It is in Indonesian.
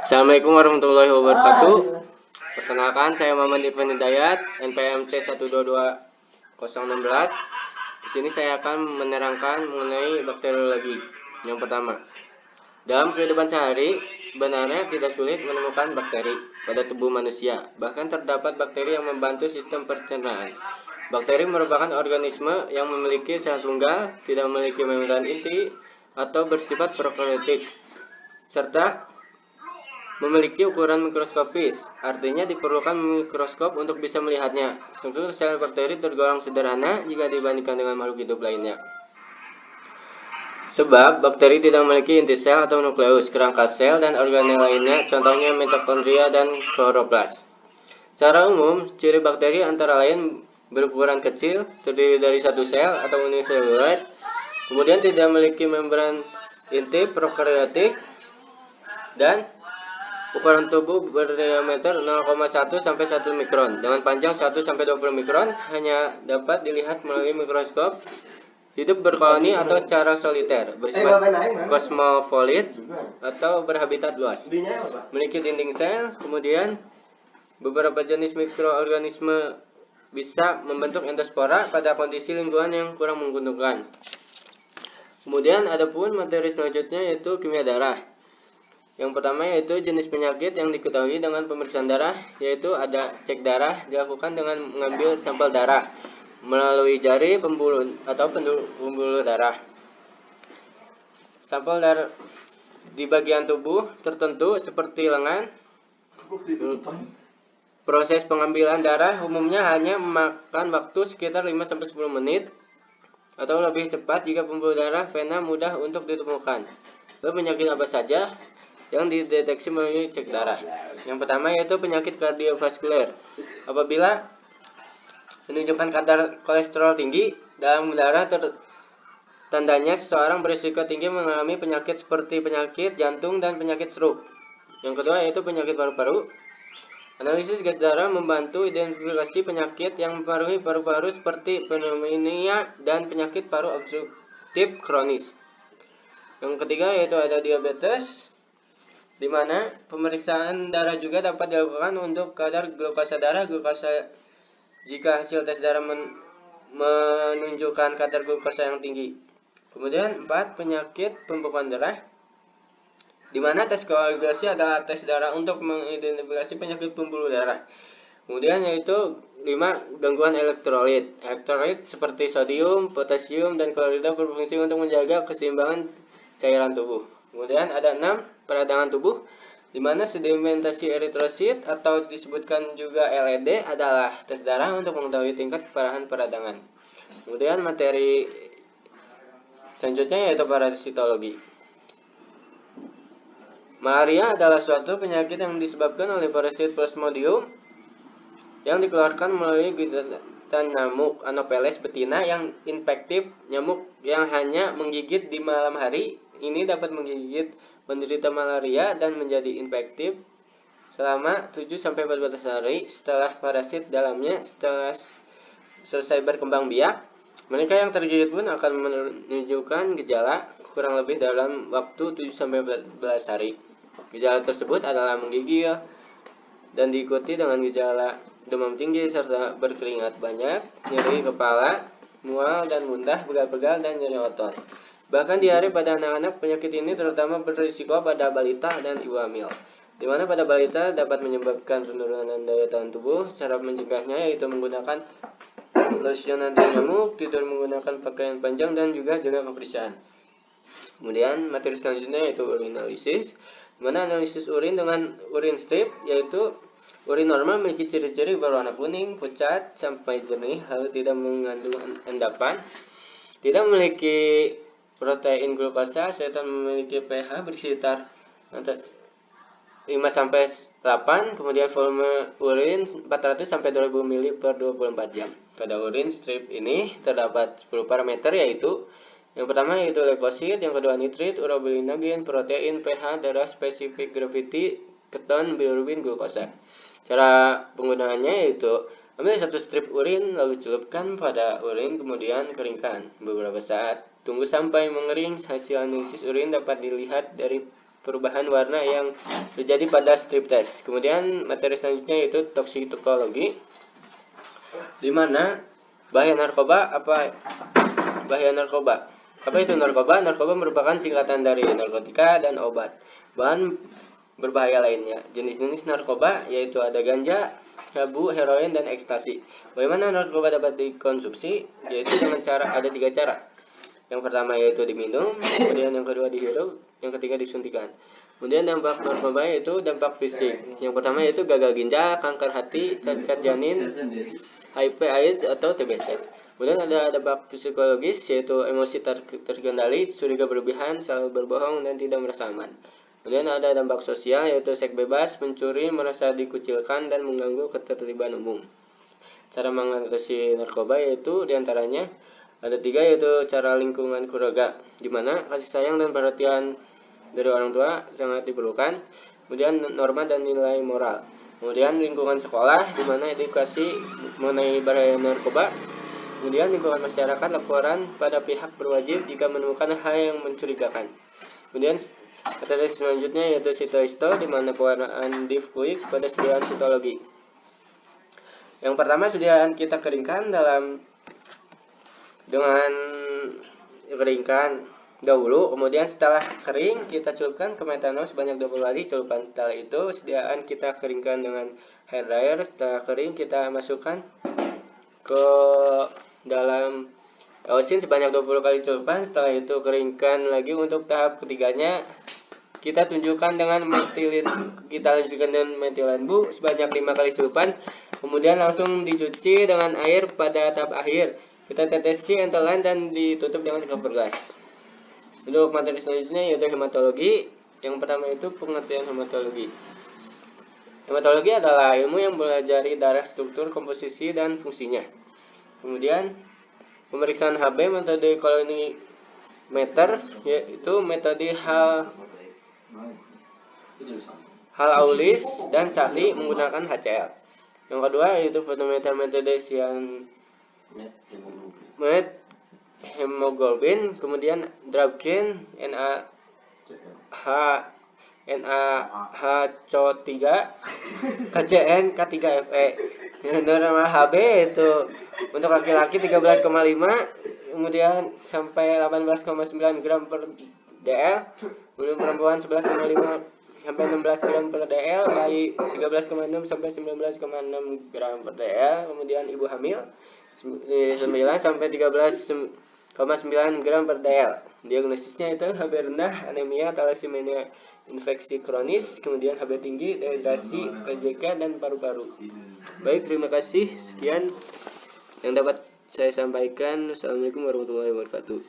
Assalamualaikum warahmatullahi wabarakatuh. Perkenalkan, saya Muhammad Irfan Hidayat, NPMT 122016. Di sini saya akan menerangkan mengenai bakteriologi. Yang pertama, dalam kehidupan sehari, sebenarnya tidak sulit menemukan bakteri pada tubuh manusia. Bahkan terdapat bakteri yang membantu sistem pencernaan. Bakteri merupakan organisme yang memiliki sel tunggal, tidak memiliki membran inti, atau bersifat prokaryotik, serta memiliki ukuran mikroskopis, artinya diperlukan mikroskop untuk bisa melihatnya. Struktur sel bakteri tergolong sederhana jika dibandingkan dengan makhluk hidup lainnya. Sebab bakteri tidak memiliki inti sel atau nukleus, kerangka sel, dan organel lainnya, contohnya mitokondria dan kloroplas. Secara umum, ciri bakteri antara lain berukuran kecil, terdiri dari satu sel atau uniseluloid, kemudian tidak memiliki membran inti prokaryotik, dan ukuran tubuh berdiameter 0,1 sampai 1 mikron dengan panjang 1 sampai 20 mikron, hanya dapat dilihat melalui mikroskop. Hidup berkoloni atau secara soliter, bersifat kosmopolit atau berhabitat luas. Memiliki dinding sel, kemudian beberapa jenis mikroorganisme bisa membentuk endospora pada kondisi lingkungan yang kurang menguntungkan. Kemudian adapun materi selanjutnya yaitu kimia darah. Yang pertama yaitu jenis penyakit yang diketahui dengan pemeriksaan darah, yaitu ada cek darah dilakukan dengan mengambil sampel darah melalui jari pembuluh atau pembuluh darah. Sampel darah di bagian tubuh tertentu seperti lengan. Proses pengambilan darah umumnya hanya memakan waktu sekitar 5-10 menit atau lebih cepat jika pembuluh darah vena mudah untuk ditemukan. Lalu penyakit apa saja yang dideteksi melalui cek darah? Yang pertama yaitu penyakit kardiovaskuler. Apabila menunjukkan kadar kolesterol tinggi dalam darah, tandanya seseorang berisiko tinggi mengalami penyakit seperti penyakit jantung dan penyakit stroke. Yang kedua yaitu penyakit paru-paru. Analisis gas darah membantu identifikasi penyakit yang mempengaruhi paru-paru seperti pneumonia dan penyakit paru obstruktif kronis. Yang ketiga yaitu ada diabetes, di mana pemeriksaan darah juga dapat dilakukan untuk kadar glukosa darah. Jika hasil tes darah menunjukkan kadar glukosa yang tinggi. Kemudian 4, penyakit pembekuan darah, di mana tes koagulasi adalah tes darah untuk mengidentifikasi penyakit pembuluh darah. Kemudian yaitu 5, gangguan elektrolit. Elektrolit seperti sodium, potasium, dan klorida berfungsi untuk menjaga keseimbangan cairan tubuh. Kemudian ada 6, peradangan tubuh, di mana sedimentasi eritrosit atau disebutkan juga LED adalah tes darah untuk mengetahui tingkat keparahan peradangan. Kemudian materi selanjutnya yaitu parasitologi. Malaria adalah suatu penyakit yang disebabkan oleh parasit Plasmodium yang dikeluarkan melalui gigitan nyamuk Anopheles betina yang infektif. Nyamuk yang hanya menggigit di malam hari ini dapat menggigit penderita malaria dan menjadi infektif selama 7-14 hari setelah parasit dalamnya selesai berkembang biak. Mereka yang tergigit pun akan menunjukkan gejala kurang lebih dalam waktu 7-14 hari. Gejala tersebut adalah menggigil dan diikuti dengan gejala demam tinggi serta berkeringat banyak, nyeri kepala, mual dan muntah, pegal-pegal, dan nyeri otot. Bahkan diare pada anak-anak. Penyakit ini terutama berisiko pada balita dan ibu hamil, di mana pada balita dapat menyebabkan penurunan daya tahan tubuh. Cara mencegahnya yaitu menggunakan lotion anti nyamuk, tidur menggunakan pakaian panjang, dan juga jaga kebersihan. Kemudian materi selanjutnya yaitu urinalisis, di mana analisis urin dengan urin strip, yaitu urin normal memiliki ciri-ciri berwarna kuning, pucat, sampai jernih, lalu tidak mengandung endapan, tidak memiliki protein glukosa, serta memiliki pH bersekitar 5-8, kemudian volume urin 400-2000 ml per 24 jam. Pada urin strip ini terdapat 10 parameter, yaitu yang pertama yaitu leukosit, yang kedua nitrit, urobilinogen, protein, pH, darah, spesifik gravity, keton, bilirubin, glukosa. Cara penggunaannya yaitu ambil satu strip urin, lalu celupkan pada urin, kemudian keringkan beberapa saat. Tunggu sampai mengering. Hasil analisis urin dapat dilihat dari perubahan warna yang terjadi pada strip test. Kemudian materi selanjutnya yaitu toksikologi, di mana bahaya narkoba. Bahaya narkoba. Apa itu narkoba? Narkoba merupakan singkatan dari narkotika dan obat, bahan berbahaya lainnya. Jenis-jenis narkoba yaitu ada ganja, sabu, heroin, dan ekstasi. Bagaimana narkoba dapat dikonsumsi? Yaitu dengan ada 3 cara. Yang pertama yaitu diminum, kemudian yang kedua dihirup, yang ketiga disuntikan. Kemudian dampak narkoba yaitu dampak fisik. Yang pertama yaitu gagal ginjal, kanker hati, cacat janin, HIV/AIDS atau TBC. Kemudian ada dampak psikologis yaitu emosi terkendali, curiga berlebihan, selalu berbohong, dan tidak merasa aman. Kemudian ada dampak sosial yaitu seks bebas, mencuri, merasa dikucilkan, dan mengganggu ketertiban umum. Cara mengatasi narkoba yaitu diantaranya ada 3 yaitu cara lingkungan keluarga, di mana kasih sayang dan perhatian dari orang tua sangat diperlukan. Kemudian norma dan nilai moral. Kemudian lingkungan sekolah, di mana edukasi mengenai bahaya narkoba. Kemudian lingkungan masyarakat, laporan pada pihak berwajib jika menemukan hal yang mencurigakan. Kemudian materi selanjutnya yaitu sitohisto, di mana pewarnaan difluid pada sediaan sitologi. Yang pertama sediaan kita keringkan dengan keringkan dahulu, kemudian setelah kering kita celupkan ke metanol sebanyak 20 kali celupan. Setelah itu sediaan kita keringkan dengan hair dryer. Setelah kering kita masukkan ke dalam eosin sebanyak 20 kali celupan. Setelah itu keringkan lagi untuk tahap ketiganya. Kita lanjutkan dengan metilen bu sebanyak 5 kali celupan. Kemudian langsung dicuci dengan air pada tahap akhir. Kita tetesi entalan dan ditutup dengan cover gas. Untuk materi selanjutnya yaitu hematologi. Yang pertama itu pengertian hematologi. Hematologi adalah ilmu yang mempelajari darah, struktur, komposisi, dan fungsinya. Kemudian pemeriksaan Hb, metode kolonimeter, yaitu metode Hal-Aulis dan Sahli menggunakan HCl. Yang kedua yaitu fotometer, metode hemoglobin, kemudian Drapkin, NaHCO3, KCN, K3Fe. Normal Hb itu untuk laki-laki 13,5, kemudian sampai 18,9 gram per dl. Untuk perempuan 11,5 sampai 16 gram per dl, bayi 13,6 sampai 19,6 gram per dl. Kemudian ibu hamil 9 sampai 13,9 gram per dl. Diagnosisnya itu Hb rendah, anemia, thalassemia, infeksi kronis, kemudian Hb tinggi, dehidrasi, PJK, dan paru-paru. Baik, terima kasih. Sekian yang dapat saya sampaikan. Assalamualaikum warahmatullahi wabarakatuh.